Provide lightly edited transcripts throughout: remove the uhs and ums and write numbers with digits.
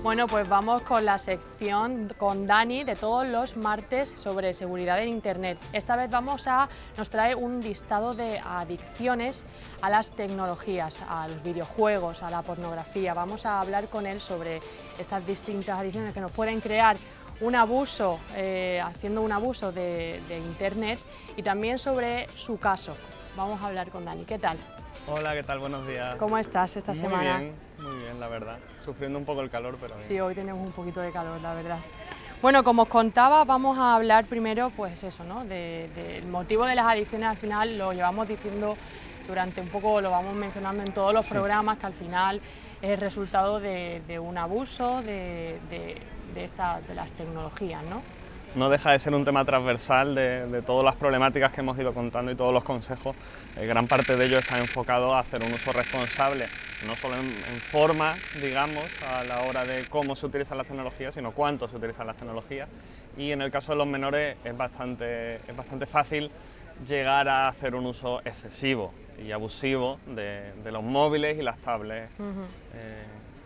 Bueno, pues vamos con la sección con Dani de todos los martes sobre seguridad en Internet. Esta vez nos trae un listado de adicciones a las tecnologías, a los videojuegos, a la pornografía. Vamos a hablar con él sobre estas distintas adicciones que nos pueden crear un abuso, haciendo un abuso de Internet, y también sobre su caso. Vamos a hablar con Dani. ¿Qué tal? Hola, ¿qué tal? Buenos días. ¿Cómo estás esta semana? Muy bien, la verdad. Sufriendo un poco el calor, pero bien. Sí, hoy tenemos un poquito de calor, la verdad. Bueno, como os contaba, vamos a hablar primero, pues eso, ¿no? Del motivo de las adicciones. Al final lo llevamos diciendo durante un poco, lo vamos mencionando en todos los programas, que al final es el resultado de un abuso de las tecnologías, ¿no? No deja de ser un tema transversal de todas las problemáticas que hemos ido contando y todos los consejos. Gran parte de ello está enfocado a hacer un uso responsable, no solo en forma, digamos, a la hora de cómo se utilizan las tecnologías, sino cuánto se utilizan las tecnologías. Y en el caso de los menores es bastante fácil llegar a hacer un uso excesivo y abusivo de los móviles y las tablets.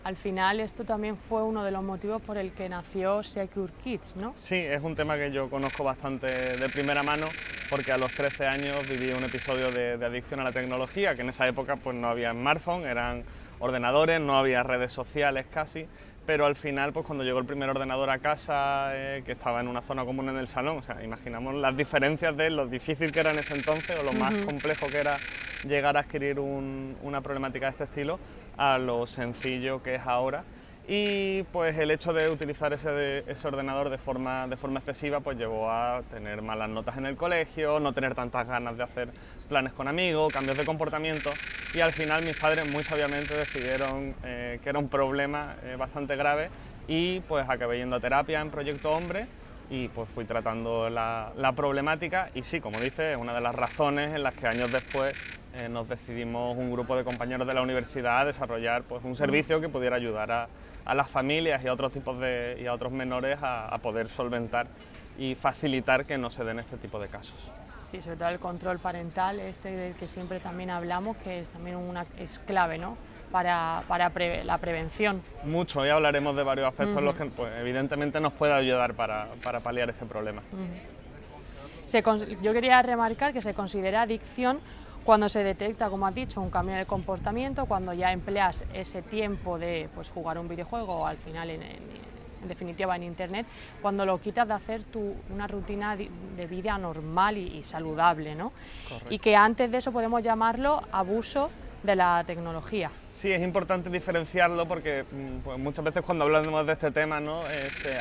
Al final esto también fue uno de los motivos por el que nació Secure Kids, ¿no? Sí, es un tema que yo conozco bastante de primera mano, porque a los 13 años viví un episodio de adicción a la tecnología, que en esa época pues no había smartphone, eran ordenadores, no había redes sociales casi, pero al final pues cuando llegó el primer ordenador a casa, que estaba en una zona común en el salón, o sea, imaginamos las diferencias de lo difícil que era en ese entonces o lo más complejo que era llegar a adquirir una problemática de este estilo, a lo sencillo que es ahora. Y pues el hecho de utilizar ese ordenador de forma excesiva pues llevó a tener malas notas en el colegio, no tener tantas ganas de hacer planes con amigos, cambios de comportamiento, y al final mis padres muy sabiamente decidieron que era un problema bastante grave, y pues acabé yendo a terapia en Proyecto Hombre y pues fui tratando la problemática. Y sí, como dice, es una de las razones en las que años después nos decidimos un grupo de compañeros de la universidad a desarrollar pues un servicio que pudiera ayudar a las familias y a otros tipos y a otros menores a poder solventar y facilitar que no se den este tipo de casos. Sí, sobre todo el control parental, del que siempre también hablamos, que es también es clave, ¿no? Para la prevención. Mucho, hoy hablaremos de varios aspectos en los que pues, evidentemente nos puede ayudar para paliar este problema. Yo quería remarcar que se considera adicción cuando se detecta, como has dicho, un cambio en el comportamiento, cuando ya empleas ese tiempo de pues, jugar un videojuego o al final en definitiva en Internet, cuando lo quitas de hacer una rutina de vida normal y saludable, ¿no? Correcto. Y que antes de eso podemos llamarlo abuso de la tecnología. Sí, es importante diferenciarlo porque pues muchas veces cuando hablamos de este tema, ¿no?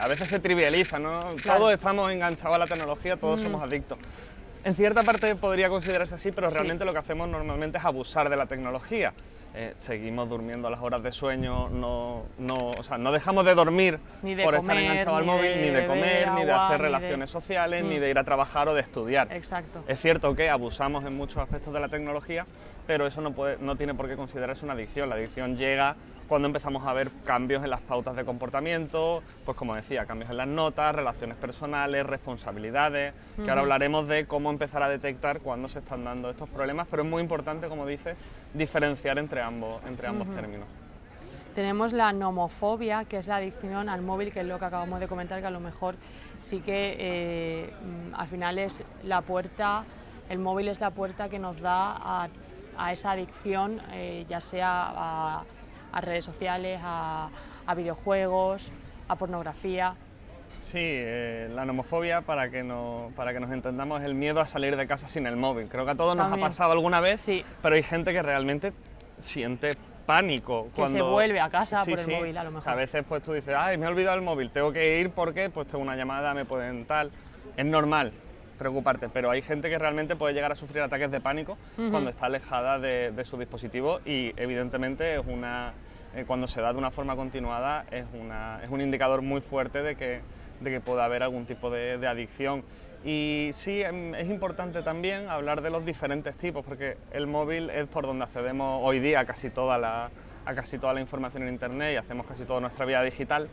A veces se trivializa, ¿no? Claro. Todos estamos enganchados a la tecnología, todos somos adictos. En cierta parte podría considerarse así, pero realmente lo que hacemos normalmente es abusar de la tecnología. Seguimos durmiendo a las horas de sueño, o sea, no dejamos de dormir por estar enganchados al móvil, ni de comer, ni de hacer relaciones sociales, ni de ir a trabajar o de estudiar. Exacto. Es cierto que abusamos en muchos aspectos de la tecnología, pero eso no tiene por qué considerarse una adicción. La adicción llega cuando empezamos a ver cambios en las pautas de comportamiento, pues como decía, cambios en las notas, relaciones personales, responsabilidades, que ahora hablaremos de cómo empezar a detectar cuándo se están dando estos problemas, pero es muy importante, como dices, diferenciar entre ambos términos. Tenemos la nomofobia, que es la adicción al móvil, que es lo que acabamos de comentar, que a lo mejor sí que al final es la puerta, el móvil es la puerta que nos da a esa adicción, ya sea a redes sociales, a videojuegos, a pornografía. Sí, la nomofobia, para que nos entendamos, es el miedo a salir de casa sin el móvil. Creo que a todos nos ha pasado alguna vez, sí. Pero hay gente que realmente siente pánico cuando se vuelve a casa por el móvil, a lo mejor. O sea, a veces pues tú dices, ay, me he olvidado el móvil, tengo que ir porque pues tengo una llamada, me pueden tal. Es normal preocuparte, pero hay gente que realmente puede llegar a sufrir ataques de pánico cuando está alejada de su dispositivo, y evidentemente cuando se da de una forma continuada es un indicador muy fuerte de que pueda haber algún tipo de adicción. Y sí, es importante también hablar de los diferentes tipos, porque el móvil es por donde accedemos hoy día a casi toda la información en Internet y hacemos casi toda nuestra vida digital,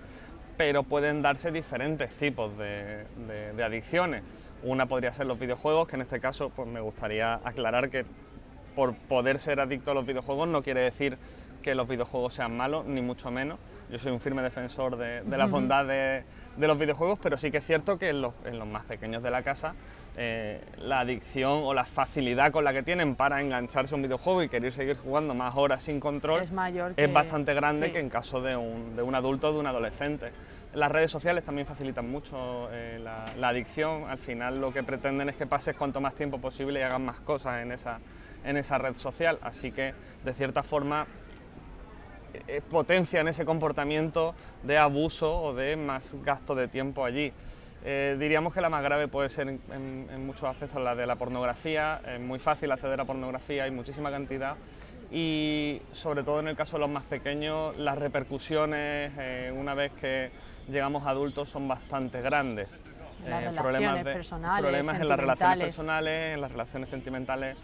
pero pueden darse diferentes tipos de adicciones. Una podría ser los videojuegos, que en este caso pues me gustaría aclarar que por poder ser adicto a los videojuegos no quiere decir que los videojuegos sean malos, ni mucho menos. Yo soy un firme defensor de las bondades de los videojuegos, pero sí que es cierto que en los más pequeños de la casa la adicción o la facilidad con la que tienen para engancharse a un videojuego y querer seguir jugando más horas sin control es bastante grande que en caso de un adulto o de un adolescente. Las redes sociales también facilitan mucho la adicción. Al final lo que pretenden es que pases cuanto más tiempo posible y hagas más cosas en esa red social, así que de cierta forma potencian ese comportamiento de abuso o de más gasto de tiempo allí. Diríamos que la más grave puede ser en muchos aspectos la de la pornografía. Es muy fácil acceder a pornografía, hay muchísima cantidad, y sobre todo en el caso de los más pequeños las repercusiones una vez que llegamos a adultos son bastante grandes. Problemas en las relaciones personales, en las relaciones sentimentales,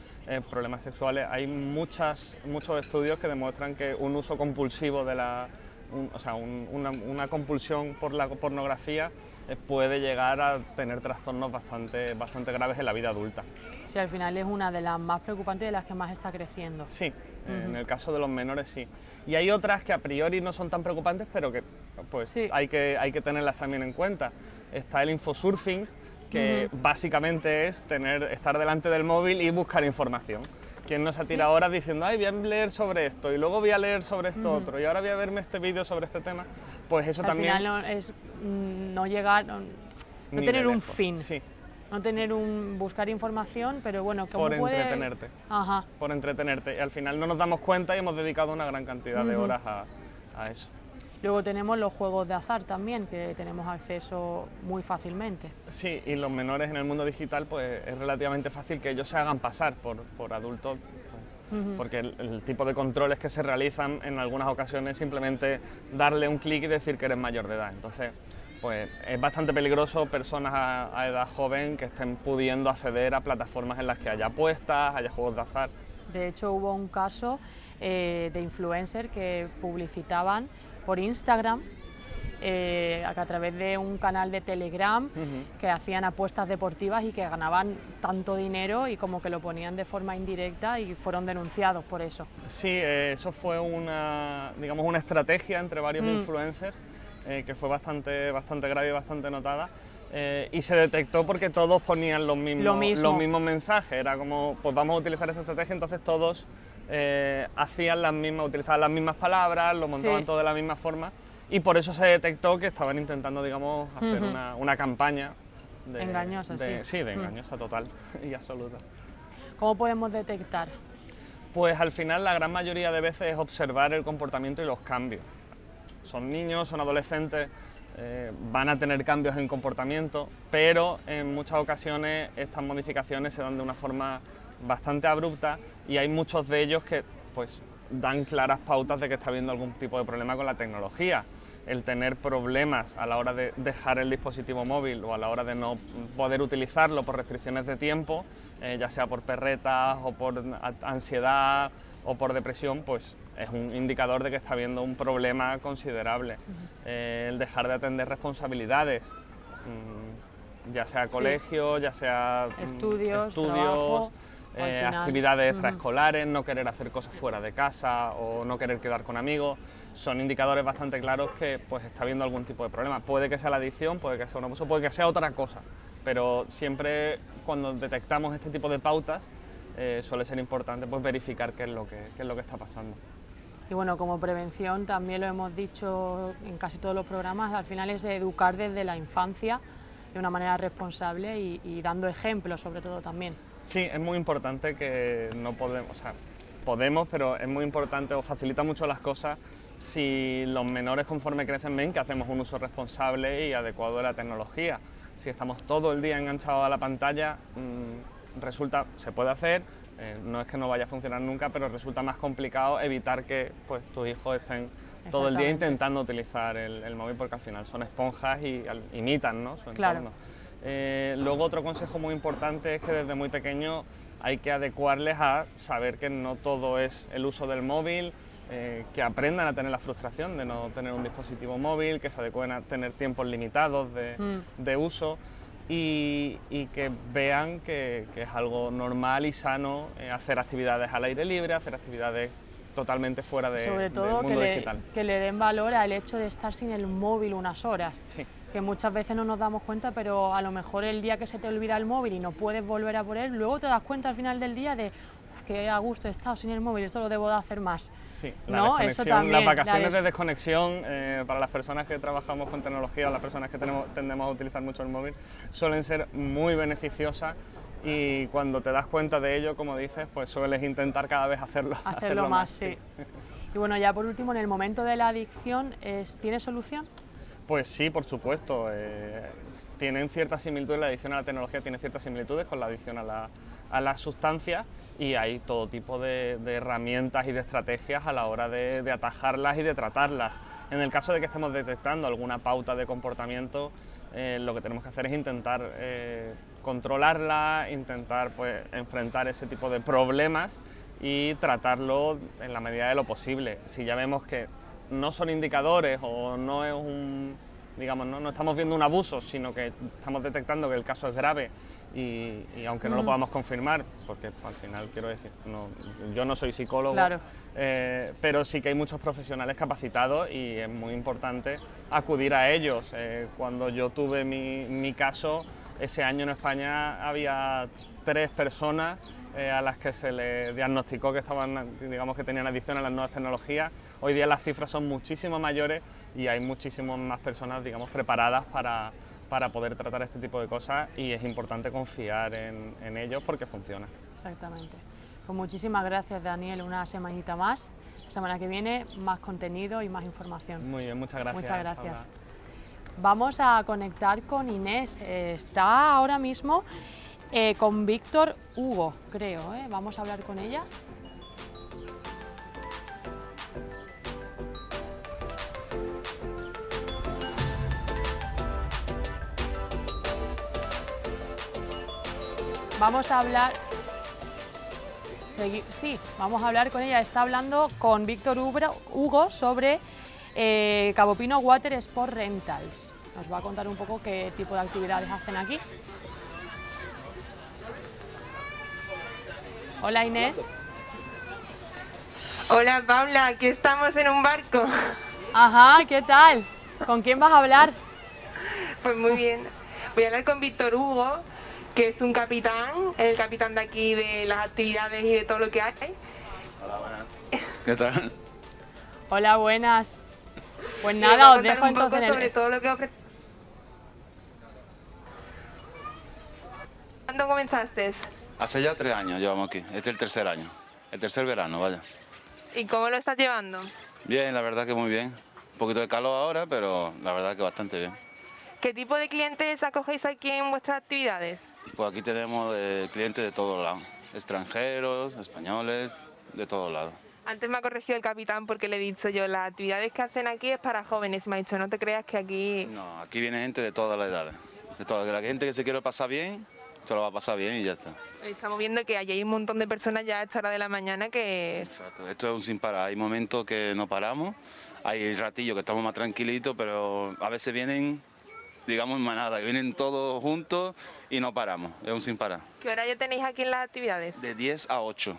problemas sexuales. Hay muchos estudios que demuestran que un uso compulsivo de una compulsión por la pornografía puede llegar a tener trastornos bastante graves en la vida adulta. Sí, al final es una de las más preocupantes y de las que más está creciendo. Sí, en el caso de los menores sí. Y hay otras que a priori no son tan preocupantes, pero que pues hay que tenerlas también en cuenta. Está el infosurfing, que básicamente es estar delante del móvil y buscar información. ¿Quién no se tira horas diciendo, ay, voy a leer sobre esto y luego voy a leer sobre esto otro y ahora voy a verme este vídeo sobre este tema? Pues eso también... Al final es no llegar, no tener un fin. Sí. No tener buscar información, pero bueno, ¿cómo por entretenerte. Ajá. Por entretenerte. Y al final no nos damos cuenta y hemos dedicado una gran cantidad de horas a eso. Luego tenemos los juegos de azar también, que tenemos acceso muy fácilmente. Sí, y los menores en el mundo digital pues es relativamente fácil que ellos se hagan pasar por adultos, pues, porque el tipo de controles que se realizan en algunas ocasiones es simplemente darle un clic y decir que eres mayor de edad. Entonces, pues es bastante peligroso personas a edad joven que estén pudiendo acceder a plataformas en las que haya apuestas, haya juegos de azar. De hecho, hubo un caso de influencers que publicitaban por Instagram, a través de un canal de Telegram, que hacían apuestas deportivas y que ganaban tanto dinero y como que lo ponían de forma indirecta y fueron denunciados por eso. Sí, eso fue una estrategia entre varios influencers que fue bastante grave y bastante notada. Y se detectó porque todos ponían los mismos mensajes. Era como, pues vamos a utilizar esta estrategia, entonces todos utilizaban las mismas palabras, lo montaban todo de la misma forma, y por eso se detectó que estaban intentando, digamos, hacer una campaña engañosa, de engañosa total y absoluta. ¿Cómo podemos detectar? Pues al final la gran mayoría de veces es observar el comportamiento y los cambios. Son niños, son adolescentes, van a tener cambios en comportamiento, pero en muchas ocasiones estas modificaciones se dan de una forma bastante abrupta y hay muchos de ellos que pues dan claras pautas de que está habiendo algún tipo de problema con la tecnología. El tener problemas a la hora de dejar el dispositivo móvil o a la hora de no poder utilizarlo por restricciones de tiempo, ya sea por perretas o por ansiedad o por depresión, pues es un indicador de que está habiendo un problema considerable. El dejar de atender responsabilidades, ya sea colegio, ya sea estudios, trabajo, actividades extraescolares, no querer hacer cosas fuera de casa o no querer quedar con amigos, son indicadores bastante claros que pues está habiendo algún tipo de problema. Puede que sea la adicción, puede que sea un abuso, puede que sea otra cosa, pero siempre cuando detectamos este tipo de pautas suele ser importante pues verificar qué es lo que está pasando. Y bueno, como prevención, también lo hemos dicho en casi todos los programas, al final es educar desde la infancia de una manera responsable y dando ejemplos sobre todo también. Sí, es muy importante que no podemos, pero es muy importante o facilita mucho las cosas si los menores conforme crecen ven que hacemos un uso responsable y adecuado de la tecnología. Si estamos todo el día enganchados a la pantalla, se puede hacer, no es que no vaya a funcionar nunca, pero resulta más complicado evitar que pues, tus hijos estén todo el día intentando utilizar el móvil, porque al final son esponjas y imitan, ¿no?, su entorno. Luego otro consejo muy importante es que desde muy pequeño hay que adecuarles a saber que no todo es el uso del móvil, que aprendan a tener la frustración de no tener un dispositivo móvil, que se adecúen a tener tiempos limitados de uso y que vean que es algo normal y sano hacer actividades al aire libre, hacer actividades totalmente fuera Sobre del todo mundo digital. que le den valor al hecho de estar sin el móvil unas horas. Sí. Que muchas veces no nos damos cuenta, pero a lo mejor el día que se te olvida el móvil y no puedes volver a por él, luego te das cuenta al final del día de "Uf, que a gusto he estado sin el móvil, eso lo debo de hacer más". Sí, ¿No? la Eso desconexión, también, las vacaciones de desconexión para las personas que trabajamos con tecnología o las personas que tendemos a utilizar mucho el móvil suelen ser muy beneficiosas y cuando te das cuenta de ello, como dices, pues sueles intentar cada vez hacerlo más. Sí. Y bueno, ya por último, en el momento de la adicción, ¿tiene solución? Pues sí, por supuesto. Tienen ciertas similitudes, la adicción a la tecnología tiene ciertas similitudes con la adicción a las sustancias y hay todo tipo de herramientas y de estrategias a la hora de atajarlas y de tratarlas. En el caso de que estemos detectando alguna pauta de comportamiento, lo que tenemos que hacer es intentar controlarla, intentar pues, enfrentar ese tipo de problemas y tratarlo en la medida de lo posible. Si ya vemos que no son indicadores o no es digamos, no estamos viendo un abuso, sino que estamos detectando que el caso es grave y aunque no lo podamos confirmar, porque al final quiero decir, yo no soy psicólogo, claro. Pero sí que hay muchos profesionales capacitados y es muy importante acudir a ellos. Cuando yo tuve mi caso, ese año en España había 3 personas a las que se les diagnosticó que digamos que tenían adicción a las nuevas tecnologías. Hoy día las cifras son muchísimo mayores y hay muchísimas más personas, digamos, preparadas para poder tratar este tipo de cosas y es importante confiar en ellos porque funciona. Exactamente. Pues muchísimas gracias, Daniel, una semanita más. La semana que viene más contenido y más información. Muy bien, muchas gracias. Muchas gracias. Paula. Vamos a conectar con Inés. Está ahora mismo con Víctor Hugo, creo. Vamos a hablar con ella. Vamos a hablar... Sí, vamos a hablar con ella. Está hablando con Víctor Hugo sobre Cabo Pino Water Sport Rentals. Nos va a contar un poco qué tipo de actividades hacen aquí. Hola, Inés. Hola, Paula, aquí estamos en un barco. Ajá, ¿qué tal? ¿Con quién vas a hablar? Pues muy bien. Voy a hablar con Víctor Hugo, que es un capitán, el capitán de aquí de las actividades y de todo lo que hay. Hola, buenas. ¿Qué tal? Hola, buenas. Pues Y nada, os os dejo un poco entonces... sobre todo lo que ofrece. ¿Cuándo comenzaste? Hace ya 3 años llevamos aquí. Este es el tercer año. El tercer verano, vaya. ¿Y cómo lo estás llevando? Bien, la verdad que muy bien. Un poquito de calor ahora, pero la verdad que bastante bien. ¿Qué tipo de clientes acogéis aquí en vuestras actividades? Pues aquí tenemos clientes de todos lados. Extranjeros, españoles, de todos lados. Antes me ha corregido el capitán porque le he dicho yo, las actividades que hacen aquí es para jóvenes. Me ha dicho, no te creas que aquí... No, aquí viene gente de todas las edades. De todas. La gente que se quiere pasar bien, se lo va a pasar bien y ya está. Estamos viendo que allí hay un montón de personas ya a esta hora de la mañana que... Exacto, esto es un sin parar. Hay momentos que no paramos, hay ratillos que estamos más tranquilitos, pero a veces vienen, digamos, en manada, vienen todos juntos y no paramos, es un sin parar. ¿Qué horario tenéis aquí en las actividades? De 10 a 8.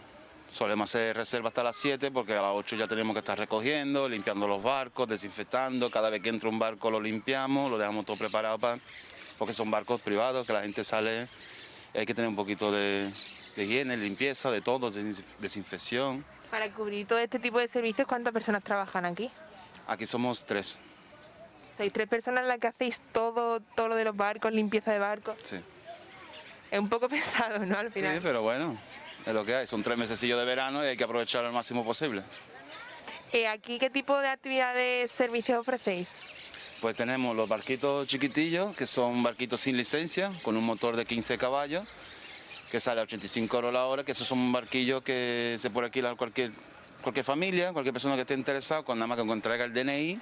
Solemos hacer reserva hasta las 7 porque a las 8 ya tenemos que estar recogiendo, limpiando los barcos, desinfectando. Cada vez que entra un barco lo limpiamos, lo dejamos todo preparado porque son barcos privados, que la gente sale, hay que tener un poquito de higiene, limpieza, de todo, desinfección. Para cubrir todo este tipo de servicios, ¿cuántas personas trabajan aquí? Aquí somos 3. ¿Sois 3 personas las que hacéis todo lo de los barcos, limpieza de barcos? Sí. Es un poco pesado, ¿no? Al final. Sí, pero bueno, es lo que hay. Son 3 mesecillos de verano y hay que aprovechar al máximo posible. ¿Aquí qué tipo de actividades, servicios ofrecéis? Pues tenemos los barquitos chiquitillos, que son barquitos sin licencia, con un motor de 15 caballos, que sale a 85 euros la hora, que esos son barquillos que se puede alquilar cualquier familia, cualquier persona que esté interesada, con nada más que entrega el DNI,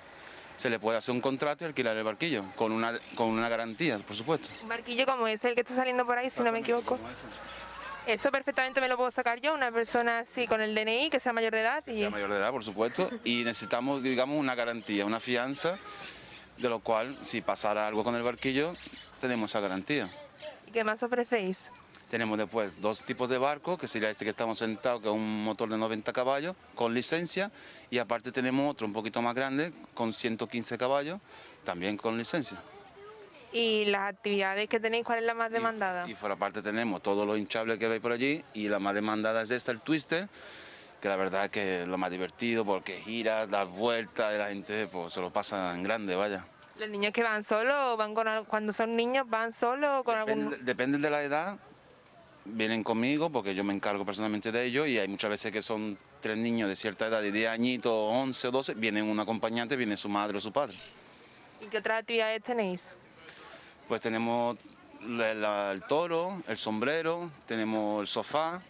se le puede hacer un contrato y alquilar el barquillo, con una garantía, por supuesto. Un barquillo como ese, el que está saliendo por ahí, si no me equivoco. Eso perfectamente me lo puedo sacar yo, una persona así con el DNI, que sea mayor de edad. Que sea mayor de edad, por supuesto, y necesitamos, digamos, una garantía, una fianza, de lo cual, si pasara algo con el barquillo, tenemos esa garantía. ¿Y qué más ofrecéis? Tenemos después 2 tipos de barcos, que sería este que estamos sentados, que es un motor de 90 caballos con licencia, y aparte tenemos otro un poquito más grande con 115 caballos, también con licencia. ¿Y las actividades que tenéis, cuál es la más demandada? Y por aparte tenemos todos los hinchables que veis por allí, y la más demandada es esta, el Twister, que la verdad es que es lo más divertido porque giras, das vueltas y la gente pues se lo pasa en grande, vaya. ¿Los niños que van solos o van cuando son niños van solos o con algún...? Depende de la edad, vienen conmigo porque yo me encargo personalmente de ellos, y hay muchas veces que son 3 niños de cierta edad, de 10 añitos, 11 o 12, vienen un acompañante, viene su madre o su padre. ¿Y qué otras actividades tenéis? Pues tenemos el toro, el sombrero, tenemos el sofá,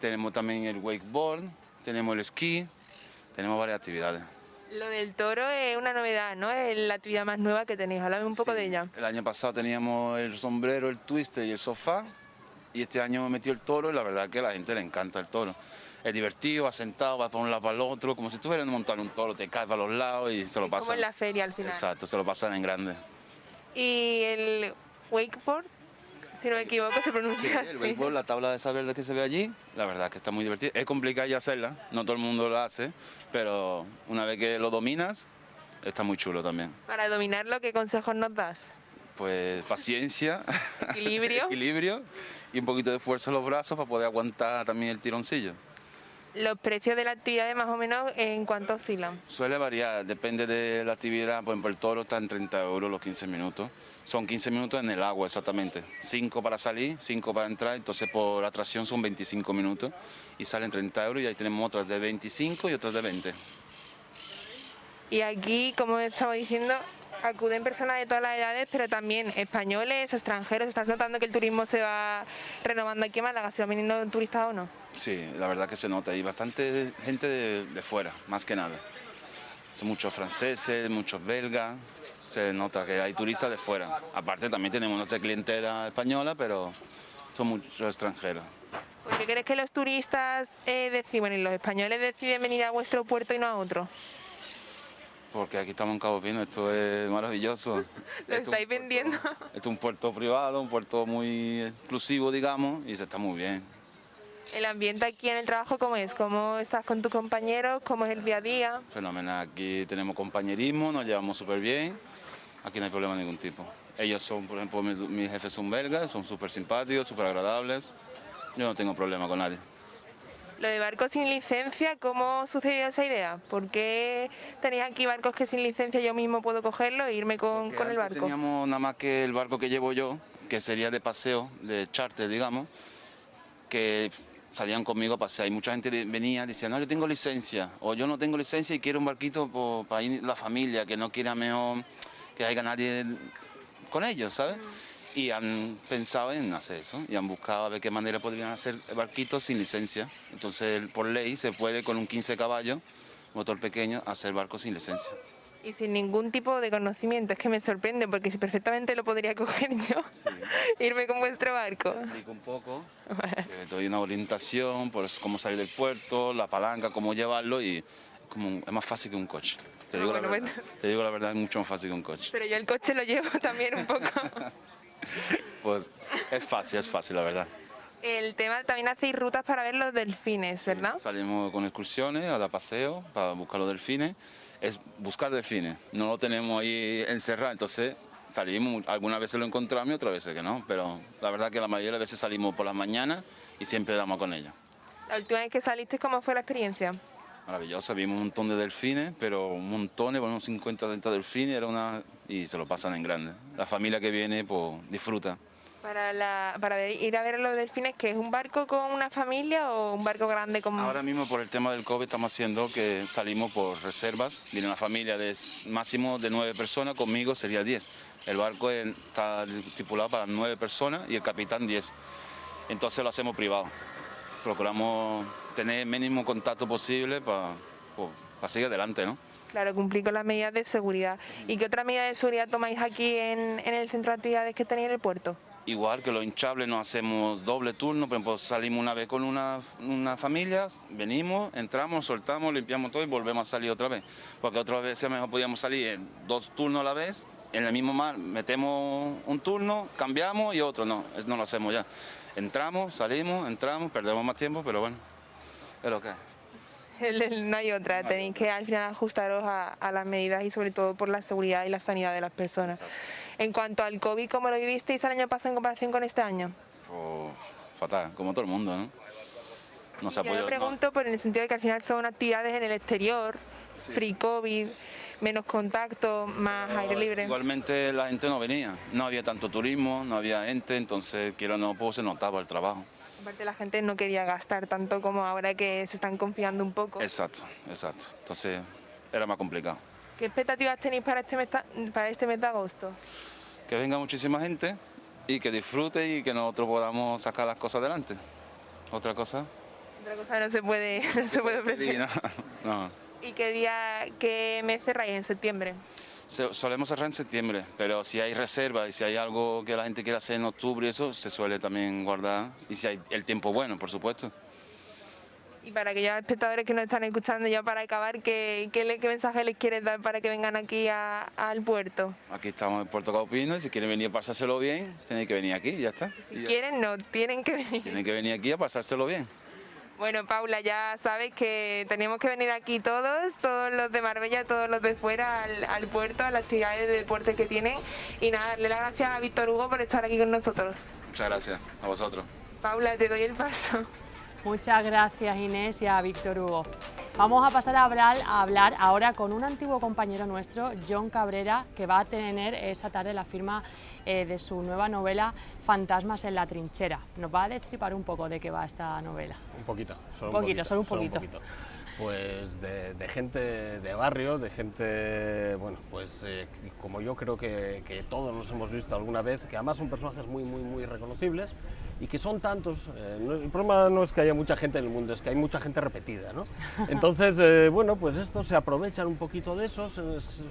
tenemos también el wakeboard, tenemos el esquí, tenemos varias actividades. Lo del toro es una novedad, ¿no? Es la actividad más nueva que tenéis. Háblame un poco Sí, de ella. El año pasado teníamos el sombrero, el twister y el sofá, y este año hemos metido el toro, y la verdad que a la gente le encanta el toro. Es divertido, va sentado, va para un lado para el otro, como si estuvieran montando un toro, te caes para los lados y se lo pasan. Como en la feria al final. Exacto, se lo pasan en grande. Y el wakeboard, si no me equivoco, se pronuncia El así. wakeboard, la tabla de esa verde que se ve allí, la verdad que está muy divertida. Es complicado ya hacerla, no todo el mundo lo hace, pero una vez que lo dominas, está muy chulo también. Para dominarlo, ¿qué consejos nos das? Pues paciencia, Equilibrio. equilibrio y un poquito de fuerza en los brazos para poder aguantar también el tironcillo. Los precios de la actividad más o menos, ¿en cuánto oscilan? Suele variar, depende de la actividad. Por ejemplo, el toro está en 30 euros los 15 minutos. Son 15 minutos en el agua exactamente. 5 para salir, 5 para entrar. Entonces por atracción son 25 minutos y salen 30 euros. Y ahí tenemos otras de 25 y otras de 20. Y aquí, como estaba diciendo, acuden personas de todas las edades, pero también españoles, extranjeros. ¿Estás notando que el turismo se va renovando aquí en Málaga? ¿Se van viniendo turistas o no? Sí, la verdad que se nota. Y bastante gente de fuera, más que nada. Son muchos franceses, muchos belgas. Se nota que hay turistas de fuera. Aparte también tenemos nuestra clientela española, pero son muchos extranjeros. ¿Por qué crees que los turistas deciden, y los españoles deciden venir a vuestro puerto y no a otro? Porque aquí estamos en Cabo Pino, esto es maravilloso. Lo estáis vendiendo. Esto es un puerto privado, un puerto muy exclusivo, digamos, y se está muy bien. ¿El ambiente aquí en el trabajo cómo es? ¿Cómo estás con tus compañeros? ¿Cómo es el día a día? Fenomenal, aquí tenemos compañerismo, nos llevamos súper bien, aquí no hay problema de ningún tipo. Ellos son, por ejemplo, mis jefes son belgas, son súper simpáticos, súper agradables, yo no tengo problema con nadie. Lo de barcos sin licencia, ¿cómo sucedió esa idea? ¿Por qué tenéis aquí barcos que sin licencia yo mismo puedo cogerlo e irme con el Antes barco? teníamos nada más que el barco que llevo yo, que sería de paseo, de charter, digamos, que salían conmigo a pasear y mucha gente venía y decía, no, yo tengo licencia, o yo no tengo licencia y quiero un barquito para ir la familia, que no quiera mejor que haya nadie con ellos, ¿sabes? Y han pensado en hacer eso, y han buscado a ver qué manera podrían hacer barquitos sin licencia. Entonces, por ley, se puede con un 15 caballos, motor pequeño, hacer barcos sin licencia. Y sin ningún tipo de conocimiento, es que me sorprende, porque si perfectamente lo podría coger yo, irme con vuestro barco. Te explico un poco, te doy una orientación por cómo salir del puerto, la palanca, cómo llevarlo, y es más fácil que un coche. Te digo, Bueno, te digo la verdad, es mucho más fácil que un coche. Pero yo el coche lo llevo también un poco. Pues es fácil, la verdad. El tema, también hacéis rutas para ver los delfines, ¿verdad? Salimos con excursiones a dar paseo para buscar los delfines. Es buscar delfines, no lo tenemos ahí encerrado, entonces salimos, algunas veces lo encontramos y otras veces que no, pero la verdad que la mayoría de veces salimos por las mañanas y siempre damos con ellos. La última vez que saliste, ¿cómo fue la experiencia? Maravillosa, vimos un montón de delfines, pero un montón, unos 50 60 delfines, y se lo pasan en grande. La familia que viene pues disfruta. Ir a ver los delfines, ¿que es un barco con una familia o un barco grande con...? Ahora mismo por el tema del COVID estamos haciendo que salimos por reservas, viene una familia de máximo de 9 personas, conmigo sería 10. El barco está estipulado para 9 personas y el capitán 10. Entonces lo hacemos privado. Procuramos tener el mínimo contacto posible para seguir adelante, ¿no? Claro, cumplir con las medidas de seguridad. ¿Y qué otra medida de seguridad tomáis aquí en el centro de actividades que tenéis en el puerto? Igual que los hinchables, nos hacemos doble turno, por ejemplo, salimos una vez con una familia, venimos, entramos, soltamos, limpiamos todo y volvemos a salir otra vez. Porque otras veces a lo mejor podíamos salir en 2 turnos a la vez, en el mismo mar metemos un turno, cambiamos y otro, no lo hacemos ya. entramos, salimos, entramos, perdemos más tiempo, pero bueno, es lo que es. No hay otra, tenéis que al final ajustaros a las medidas y sobre todo por la seguridad y la sanidad de las personas. Exacto. En cuanto al COVID, ¿cómo lo vivisteis el año pasado en comparación con este año? Pues, fatal, como todo el mundo, ¿no? No se ha Yo podido. lo pregunto por el sentido de que al final son actividades en el exterior, free COVID, menos contacto, más aire libre. Igualmente la gente no venía, no había tanto turismo, no había gente, entonces quiero o no, pues se notaba el trabajo. Aparte la gente no quería gastar tanto como ahora que se están confiando un poco. Exacto, exacto. Entonces era más complicado. ¿Qué expectativas tenéis para este mes de agosto? Que venga muchísima gente y que disfrute y que nosotros podamos sacar las cosas adelante. Otra cosa. Otra cosa no se puede ofrecer. No. ¿Y qué mes cerráis en septiembre? Solemos cerrar en septiembre, pero si hay reserva y si hay algo que la gente quiere hacer en octubre y eso, se suele también guardar. Y si hay el tiempo bueno, por supuesto. Y para aquellos espectadores que nos están escuchando, ya para acabar, ¿qué mensaje les quieres dar para que vengan aquí al puerto? Aquí estamos en Puerto Caupino y si quieren venir a pasárselo bien, tienen que venir aquí y ya está. Si quieren, no, tienen que venir. Tienen que venir aquí a pasárselo bien. Bueno, Paula, ya sabes que tenemos que venir aquí todos los de Marbella, todos los de fuera, al puerto, a las actividades de deporte que tienen. Y nada, darle las gracias a Víctor Hugo por estar aquí con nosotros. Muchas gracias a vosotros. Paula, te doy el paso. Muchas gracias, Inés, y a Víctor Hugo. Vamos a pasar a hablar ahora con un antiguo compañero nuestro, Jon Cabrera, que va a tener esta tarde la firma de su nueva novela Fantasmas en la trinchera. Nos va a destripar un poco de qué va esta novela. Un poquito, solo un un poquito. poquito. Pues de gente de barrio, de gente, bueno, pues como yo creo que todos nos hemos visto alguna vez, que además son personajes muy reconocibles y que son tantos. El problema no es que haya mucha gente en el mundo, es que hay mucha gente repetida, ¿no? Entonces, bueno, pues estos se aprovechan un poquito de esos,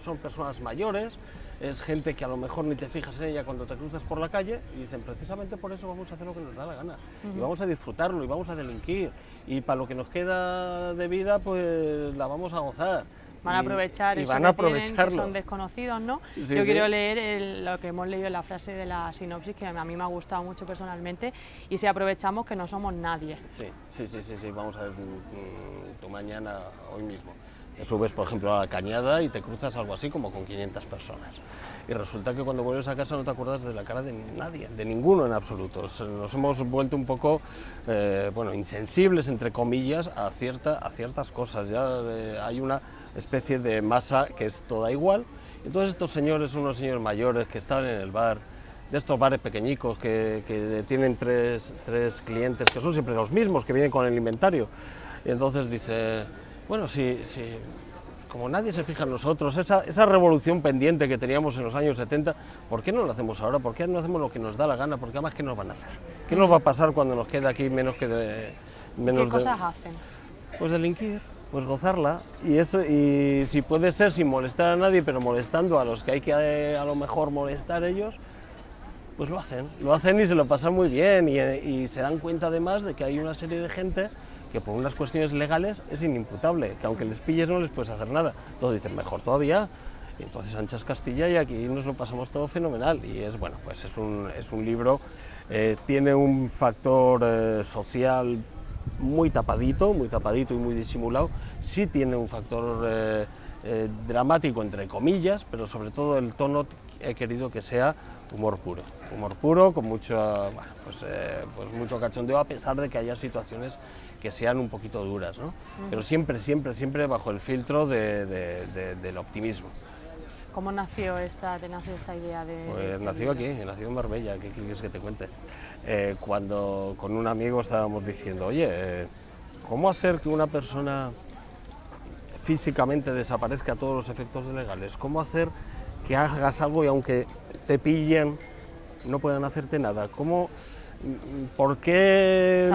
son personas mayores, es gente que a lo mejor ni te fijas en ella cuando te cruzas por la calle y dicen precisamente por eso vamos a hacer lo que nos da la gana y vamos a disfrutarlo y vamos a delinquir y para lo que nos queda de vida pues la vamos a gozar. Van a aprovechar eso que son desconocidos, ¿no? Sí, Yo quiero leer lo que hemos leído en la frase de la sinopsis, que a mí me ha gustado mucho personalmente, y si aprovechamos que no somos nadie. Sí, vamos a ver tú mañana, hoy mismo. Te subes, por ejemplo, a la Cañada y te cruzas algo así como con 500 personas. Y resulta que cuando vuelves a casa no te acuerdas de la cara de nadie, de ninguno en absoluto. Nos hemos vuelto un poco, bueno, insensibles, entre comillas, a ciertas cosas. Ya hay una especie de masa que es toda igual. Entonces estos señores, unos señores mayores que están en el bar, de estos bares pequeñicos que tienen tres clientes, que son siempre los mismos, que vienen con el inventario. Y entonces dice... Bueno, sí, como nadie se fija en nosotros, esa revolución pendiente que teníamos en los años 70, ¿por qué no lo hacemos ahora? ¿Por qué no hacemos lo que nos da la gana? Porque además, ¿qué nos van a hacer? ¿Qué nos va a pasar cuando nos queda aquí ¿Qué cosas hacen? Pues delinquir, pues gozarla, y si puede ser sin molestar a nadie, pero molestando a los que hay que a lo mejor molestar ellos, pues lo hacen y se lo pasan muy bien, y se dan cuenta además de que hay una serie de gente que por unas cuestiones legales es inimputable, que aunque les pilles no les puedes hacer nada. Todos dicen, mejor todavía, y entonces anchas Castilla y aquí nos lo pasamos todo fenomenal. Y es, bueno, pues es un libro, tiene un factor social muy tapadito y muy disimulado, sí tiene un factor dramático entre comillas, pero sobre todo el tono he querido que sea humor puro, con mucho, bueno, pues mucho cachondeo, a pesar de que haya situaciones que sean un poquito duras, ¿no? Pero siempre bajo el filtro del optimismo. ¿Cómo nació esta idea de...? Pues nació aquí, nació en Marbella, ¿qué quieres que te cuente? Cuando con un amigo estábamos diciendo, oye, ¿cómo hacer que una persona físicamente desaparezca a todos los efectos legales? ¿Cómo hacer que hagas algo y aunque te pillen no puedan hacerte nada? ¿Por qué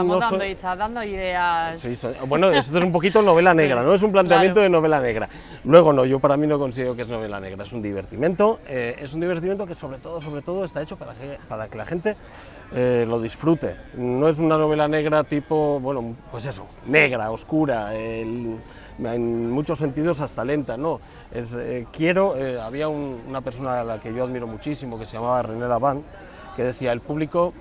Estás dando ideas. Sí, bueno, esto es un poquito novela negra, ¿no? Es un planteamiento de novela negra. Luego no, yo para mí no considero que es novela negra, es un divertimento que sobre todo está hecho para que la gente lo disfrute. No es una novela negra tipo, bueno, pues eso, negra, oscura, en muchos sentidos hasta lenta, no. Había una persona a la que yo admiro muchísimo que se llamaba René Lavant, que decía, el público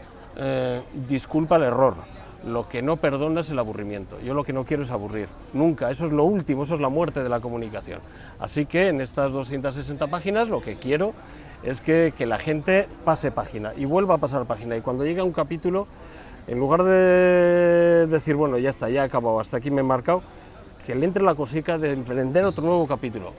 disculpa el error, lo que no perdona es el aburrimiento. Yo lo que no quiero es aburrir, nunca, eso es lo último, eso es la muerte de la comunicación. Así que en estas 260 páginas lo que quiero es que la gente pase página y vuelva a pasar página, y cuando llegue a un capítulo, en lugar de decir, bueno, ya está, ya he acabado, hasta aquí me he marcado, que le entre la cosica de emprender otro nuevo capítulo.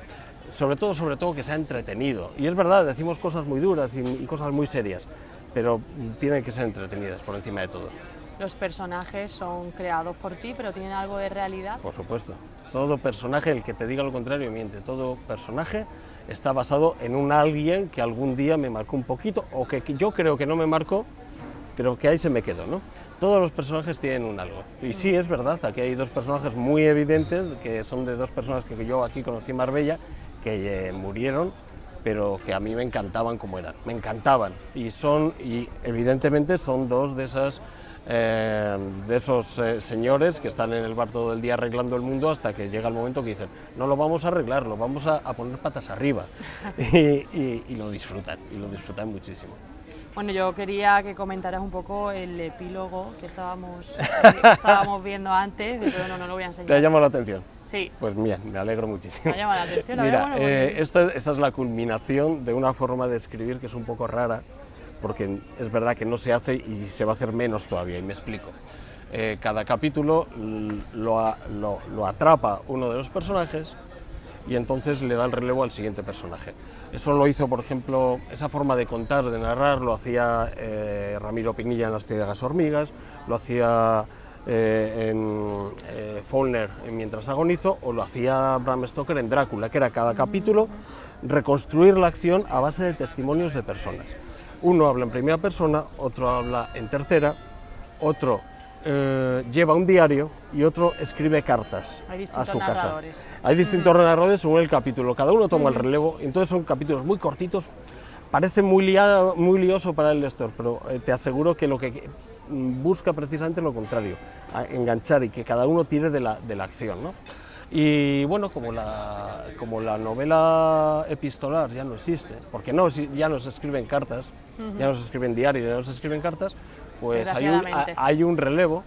Sobre todo que sea entretenido. Y es verdad, decimos cosas muy duras y cosas muy serias, pero tienen que ser entretenidas por encima de todo. Los personajes son creados por ti, pero ¿tienen algo de realidad? Por supuesto. Todo personaje, el que te diga lo contrario, miente. Todo personaje está basado en un alguien que algún día me marcó un poquito, o que yo creo que no me marcó, pero que ahí se me quedó, ¿no? Todos los personajes tienen un algo. Y sí, es verdad, aquí hay dos personajes muy evidentes, que son de dos personas que yo aquí conocí en Marbella, que murieron, pero que a mí me encantaban como eran, me encantaban. Y evidentemente son dos de esos señores que están en el bar todo el día arreglando el mundo, hasta que llega el momento que dicen, no lo vamos a arreglar, lo vamos a poner patas arriba. y lo disfrutan muchísimo. Bueno, yo quería que comentaras un poco el epílogo que estábamos viendo antes, pero no lo voy a enseñar. ¿Te ha llamado la atención? Sí. Pues bien, me alegro muchísimo. Me ha llamado la atención. Mira, esta es la culminación de una forma de escribir que es un poco rara, porque es verdad que no se hace y se va a hacer menos todavía, y me explico. Cada capítulo lo atrapa uno de los personajes y entonces le da el relevo al siguiente personaje. Eso lo hizo, por ejemplo, esa forma de contar, de narrar, lo hacía Ramiro Pinilla en Las Ciegas Hormigas, lo hacía Faulkner en Mientras agonizo, o lo hacía Bram Stoker en Drácula, que era cada capítulo reconstruir la acción a base de testimonios de personas. Uno habla en primera persona, otro habla en tercera, otro lleva un diario y otro escribe cartas a su casa. Hay distintos narradores según el capítulo, cada uno toma el relevo, entonces son capítulos muy cortitos, parece muy lioso para el lector, pero te aseguro que lo que busca precisamente lo contrario, enganchar y que cada uno tire de la acción, ¿no? Y bueno, como la novela epistolar ya no existe, porque ya no se escriben cartas, ya no se escriben diarios, ya no se escriben cartas, pues hay un relevo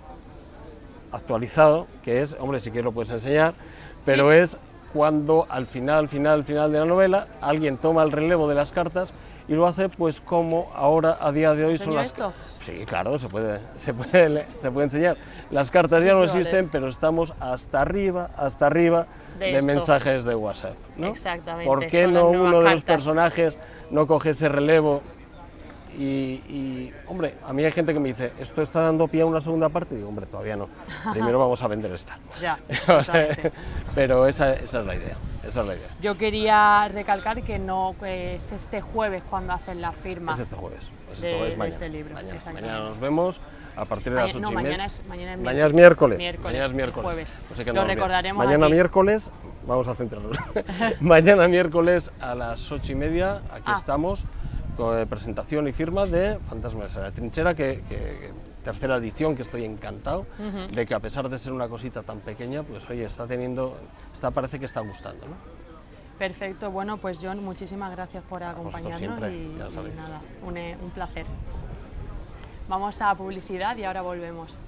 actualizado, que es, hombre, si quieres lo puedes enseñar, pero sí, es cuando al final de la novela alguien toma el relevo de las cartas y lo hace pues como ahora a día de hoy son las... esto? Sí, claro, se puede enseñar. Las cartas ya no existen, pero estamos hasta arriba de mensajes de WhatsApp, ¿no? Exactamente. ¿Por qué no uno de los personajes no coge ese relevo? Y, hombre, a mí hay gente que me dice, ¿esto está dando pie a una segunda parte? Y digo, hombre, todavía no, primero vamos a vender esta. Ya, pero esa es la idea, Yo quería recalcar que no es este jueves cuando hacen la firma. Es este jueves, mañana. Este libro. Mañana nos vemos a partir de las 8:30. Mañana es miércoles. Mañana es miércoles. Jueves. O sea que lo recordaremos mañana aquí. Miércoles, vamos a centrarnos. Mañana miércoles a las 8:30, aquí estamos, con presentación y firma de Fantasmas de la Trinchera, que tercera edición, que estoy encantado de que, a pesar de ser una cosita tan pequeña, pues oye, parece que está gustando, ¿no? Perfecto, bueno, pues Jon, muchísimas gracias por acompañarnos siempre, y ya sabéis. nada, un placer. Vamos a publicidad y ahora volvemos.